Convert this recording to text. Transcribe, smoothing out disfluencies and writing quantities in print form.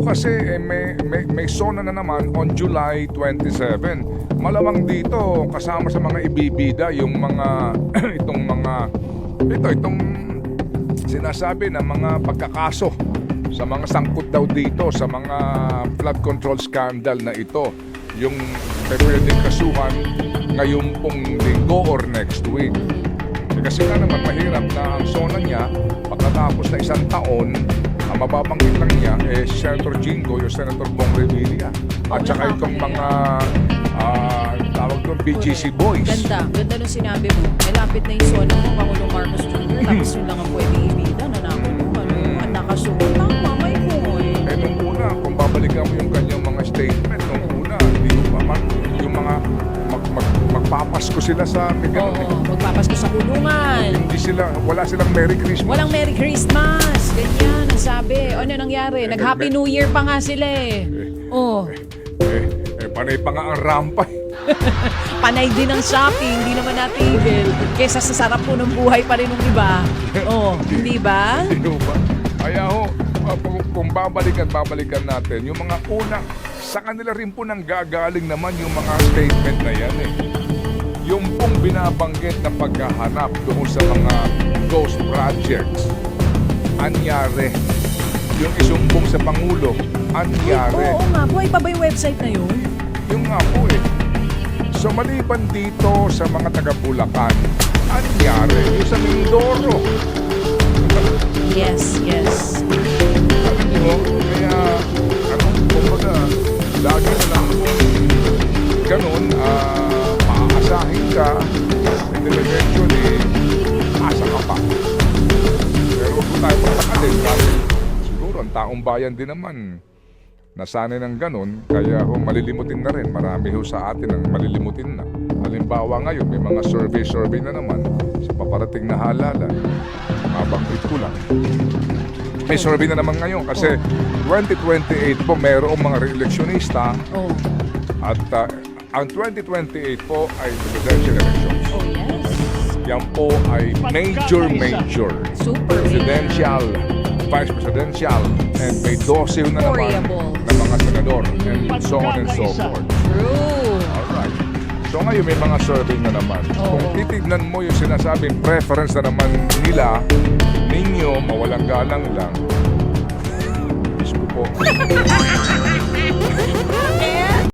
kasi may SONA na naman on July 27. Malamang dito kasama sa mga ibibida yung mga itong sinasabi na mga pagkakaso sa mga sangkot daw dito sa mga flood control scandal na ito. Yung pwedeng kasuhan ngayong pong linggo or next week. Kasi nga naman mahirap na ang SONA niya pagkatapos na isang taon, ang mababanggit lang niya Senator Jingo, yung Senator Bong Revilla at saka itong mga tawag doon BGC Boys. Ganda nung sinabi mo. Malapit na yung SONA ng Pangulong Marcos Jr. Tapos yun lang ang pwedeng ibida na ang nakasuot. Tama, may point. Nung una, kung babalikan mo yung kanyang mga statement, nung una, hindi ko pa man, yung mga magpapasko sila sa magpapasko sa kulungan. Hindi sila, wala silang Merry Christmas. Walang Merry Christmas. Ganyan ang sabi. Ano nangyari? Nag-Happy New Year pa nga sila eh. Panay pa nga ang rampay. Panay din ang shopping. Hindi naman natigil. Kesa sa sarap po ng buhay pa rin ng iba. Hindi ba? Hindi ba? Kaya kung babalikan natin, yung mga una, sa kanila rin po nang gagaling naman yung mga statement na yan eh. Yung pong binabanggit na paghahanap doon sa mga ghost projects, anyari. Yung isumbong sa Pangulo, anyari. Oo nga po, pa ba yung website na yun? Yung nga po eh. So maliban dito sa mga taga-Bulacan, anyari. Yung sa Mindoro. Yes. Sabi mo, kaya, kumbaga, lagi na lang ganun, maaasahin ka, intellectual asa ka pa. Pero kung tayo pagkakalin, kasi siguro ang taong bayan din naman, nasanay ng ganun, kaya malilimutin na rin. Marami sa atin ang malilimutin na. Halimbawa ngayon, may mga survey na naman sa paparating na halalan. Mabanggit ko lang. May survey na naman ngayon kasi 2028 po mayroong mga re-electionista at ang 2028 po ay presidential elections. Yes. Yan po ay major Super presidential, vice presidential, and may 12 na naman na mga senador and so on and so forth. True. Alright. So ngayon may mga survey na naman. Kung titignan mo yung sinasabing preference na naman nila, ninyo, mawalang galang lang. Diyos ko po.